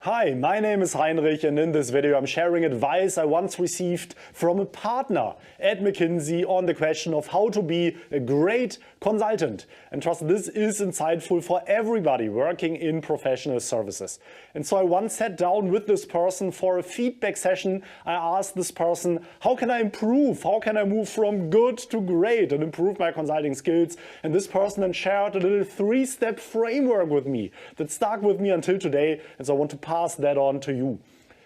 Hi, my name is Heinrich, and in this video I'm sharing advice I once received from a partner at McKinsey on the question of how to be a great consultant. And trust, this is insightful for everybody working in professional services. And so I once sat down with this person for a feedback session. I asked this person, how can I improve? How can I move from good to great and improve my consulting skills? And this person then shared a little 3-step framework with me that stuck with me until today. And so I want to pass that on to you.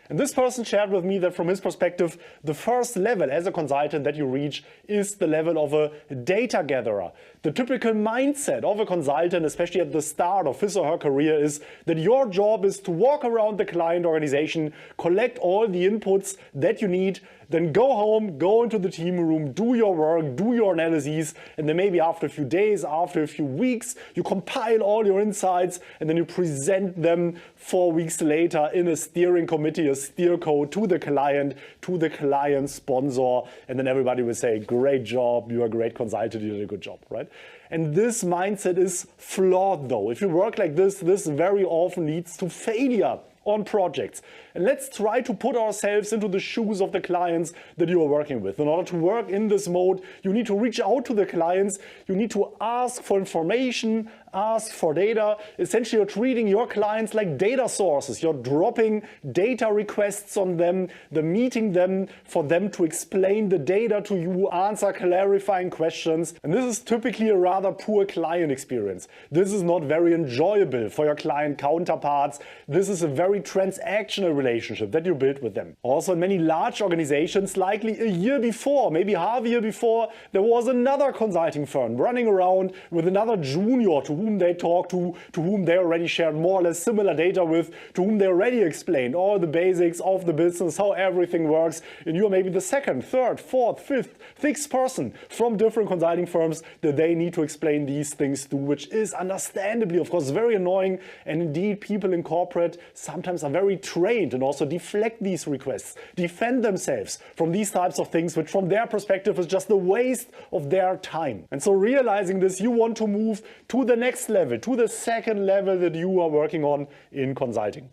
And this person shared with me that from his perspective, the first level as a consultant that you reach is the level of a data gatherer. The typical mindset of a consultant, especially at the start of his or her career, is that your job is to walk around the client organization, collect all the inputs that you need, then go home, go into the team room, do your work, do your analyses, and then maybe after a few days, after a few weeks, you compile all your insights and then you present them 4 weeks later in a steering committee, a steer code to the client sponsor, and then everybody will say, great job, you're a great consultant, you did a good job, right? And this mindset is flawed though. If you work like this very often leads to failure on projects. And let's try to put ourselves into the shoes of the clients that you are working with. In order to work in this mode, you need to reach out to the clients, you need to ask for information, ask for data. Essentially, you're treating your clients like data sources. You're dropping data requests on them, meeting them for them to explain the data to you, answer clarifying questions. And this is typically a rather poor client experience. This is not very enjoyable for your client counterparts. This is a very transactional relationship that you build with them. Also, in many large organizations, likely a year before, maybe half a year before, there was another consulting firm running around with another junior to whom they talked to whom they already shared more or less similar data with, to whom they already explained all the basics of the business, how everything works, and you're maybe the second, third, fourth, fifth, sixth person from different consulting firms that they need to explain these things to, which is understandably, of course, very annoying. And indeed, people in corporate sometimes are very trained and also deflect these requests, defend themselves from these types of things, which from their perspective is just a waste of their time. And so realizing this, you want to move to the next level, to the second level that you are working on in consulting.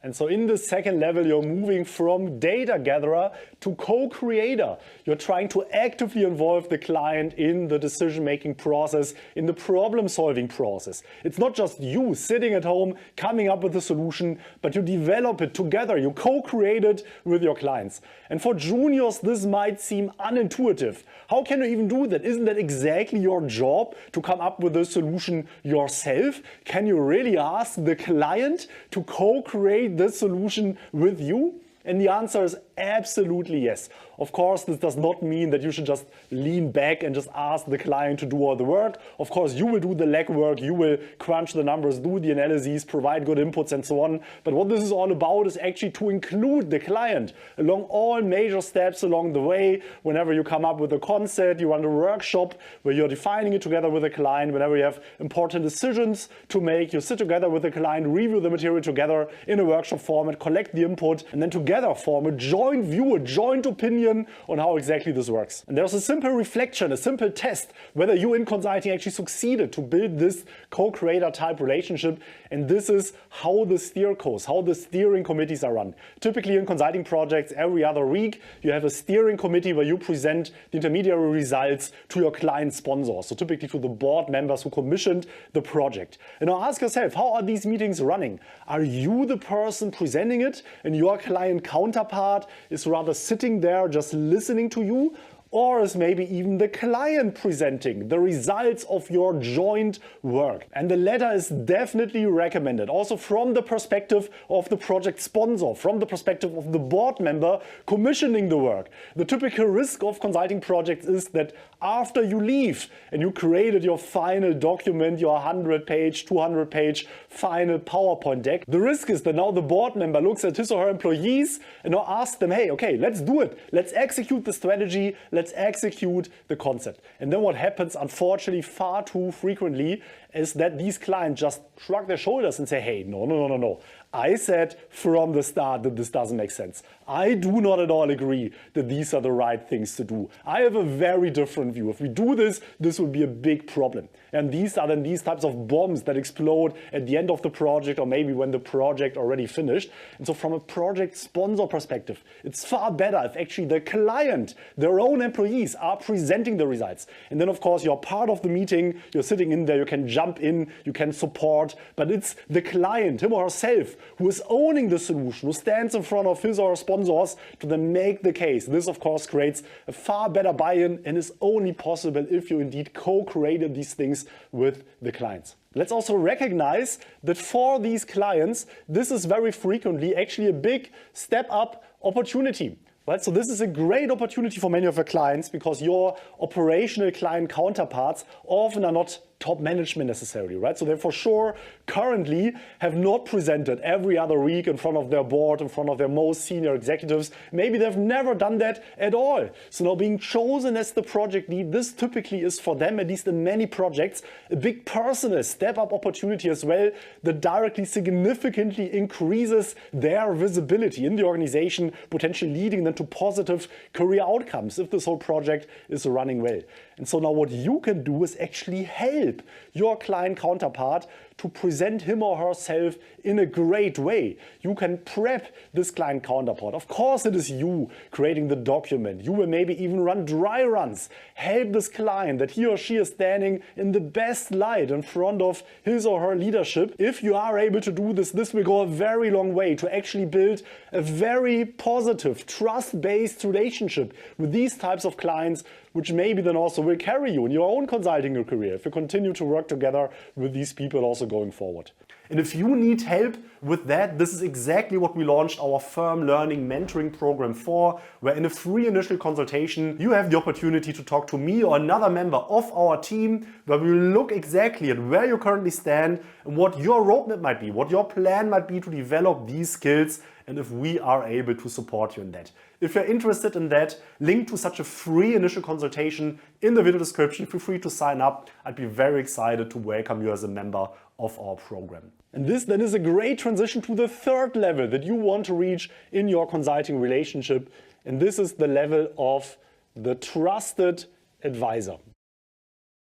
And so in the second level, you're moving from data gatherer to co-creator. You're trying to actively involve the client in the decision-making process, in the problem-solving process. It's not just you sitting at home, coming up with a solution, but you develop it together. You co-create it with your clients. And for juniors, this might seem unintuitive. How can you even do that? Isn't that exactly your job, to come up with a solution yourself? Can you really ask the client to co-create this solution with you? And the answer is absolutely yes. Of course, this does not mean that you should just lean back and just ask the client to do all the work. Of course, you will do the legwork, you will crunch the numbers, do the analyses, provide good inputs and so on. But what this is all about is actually to include the client along all major steps along the way. Whenever you come up with a concept, you run a workshop where you're defining it together with the client. Whenever you have important decisions to make, you sit together with the client, review the material together in a workshop format, collect the input, and then together form a joint view, a joint opinion on how exactly this works. And there's a simple reflection, a simple test, whether you in consulting actually succeeded to build this co-creator type relationship. And this is how the steer goes, how the steering committees are run. Typically in consulting projects, every other week, you have a steering committee where you present the intermediary results to your client sponsors. So typically to the board members who commissioned the project. And now ask yourself, how are these meetings running? Are you the person presenting it and your client counterpart is rather sitting there just listening to you? Or is maybe even the client presenting the results of your joint work? And the latter is definitely recommended. Also from the perspective of the project sponsor, from the perspective of the board member commissioning the work. The typical risk of consulting projects is that after you leave and you created your final document, your 100-page, 200-page final PowerPoint deck, the risk is that now the board member looks at his or her employees and now asks them, hey, okay, let's do it. Let's execute the strategy. Let's execute the concept. And then what happens, unfortunately, far too frequently, is that these clients just shrug their shoulders and say, hey, no. I said from the start that this doesn't make sense. I do not at all agree that these are the right things to do. I have a very different view. If we do this, this will be a big problem. And these are then these types of bombs that explode at the end of the project or maybe when the project already finished. And so from a project sponsor perspective, it's far better if actually the client, their own employees are presenting the results. And then of course you're part of the meeting, you're sitting in there, you can jump in, you can support, but it's the client, him or herself, who is owning the solution, who stands in front of his or her sponsors to then make the case. This of course creates a far better buy-in and is only possible if you indeed co-created these things with the clients. Let's also recognize that for these clients, this is very frequently actually a big step up opportunity. Right? So this is a great opportunity for many of your clients because your operational client counterparts often are not top management necessarily, right? So they for sure currently have not presented every other week in front of their board, in front of their most senior executives. Maybe they've never done that at all. So now being chosen as the project lead, this typically is for them, at least in many projects, a big personal step-up opportunity as well that directly significantly increases their visibility in the organization, potentially leading them to positive career outcomes if this whole project is running well. And so now what you can do is actually help your client counterpart to present him or herself in a great way. You can prep this client counterpart. Of course it is you creating the document. You will maybe even run dry runs. Help this client that he or she is standing in the best light in front of his or her leadership. If you are able to do this, this will go a very long way to actually build a very positive, trust-based relationship with these types of clients, which maybe then also will carry you in your own consulting career if you continue to work together with these people also going forward. And if you need help with that, this is exactly what we launched our Firm Learning Mentoring Program for, where in a free initial consultation, you have the opportunity to talk to me or another member of our team, where we will look exactly at where you currently stand and what your roadmap might be, what your plan might be to develop these skills, and if we are able to support you in that. If you're interested in that, link to such a free initial consultation in the video description. Feel free to sign up. I'd be very excited to welcome you as a member of our program. And this then is a great transition to the third level that you want to reach in your consulting relationship. And this is the level of the trusted advisor.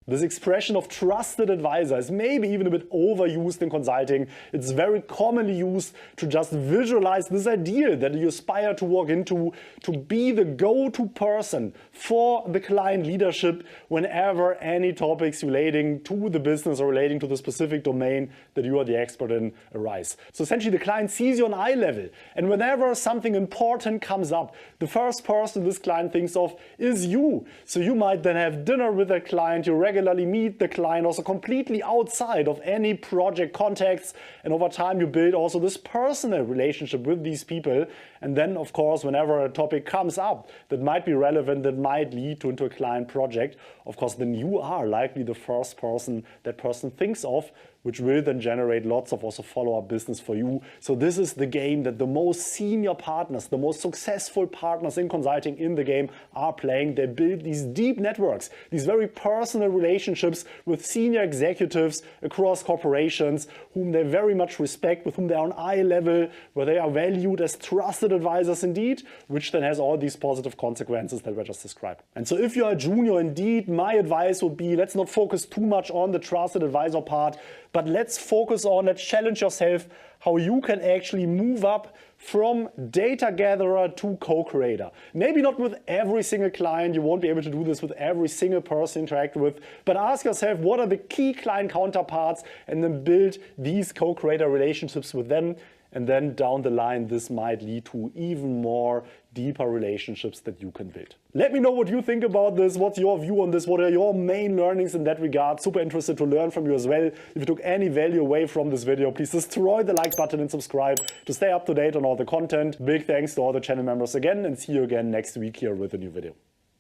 This expression of trusted advisor is maybe even a bit overused in consulting. It's very commonly used to just visualize this idea that you aspire to walk into, to be the go-to person for the client leadership whenever any topics relating to the business or relating to the specific domain that you are the expert in arise. So essentially the client sees you on eye level, and whenever something important comes up, the first person this client thinks of is you. So you might then have dinner with that client, you regularly meet the client also completely outside of any project contexts, and over time you build also this personal relationship with these people. And then of course whenever a topic comes up that might be relevant, that might lead into a client project, of course then you are likely the first person that person thinks of, which will then generate lots of also follow-up business for you. So this is the game that the most senior partners, the most successful partners in consulting in the game are playing. They build these deep networks, these very personal relationships with senior executives across corporations whom they very much respect, with whom they are on eye level, where they are valued as trusted advisors indeed, which then has all these positive consequences that were just described. And so if you are a junior indeed, my advice would be, let's not focus too much on the trusted advisor part, but let's focus on, let's challenge yourself how you can actually move up from data gatherer to co-creator. Maybe not with every single client, you won't be able to do this with every single person you interact with, but ask yourself what are the key client counterparts and then build these co-creator relationships with them. And then down the line, this might lead to even more deeper relationships that you can build. Let me know what you think about this. What's your view on this? What are your main learnings in that regard? Super interested to learn from you as well. If you took any value away from this video, please destroy the like button and subscribe to stay up to date on all the content. Big thanks to all the channel members again, and see you again next week here with a new video.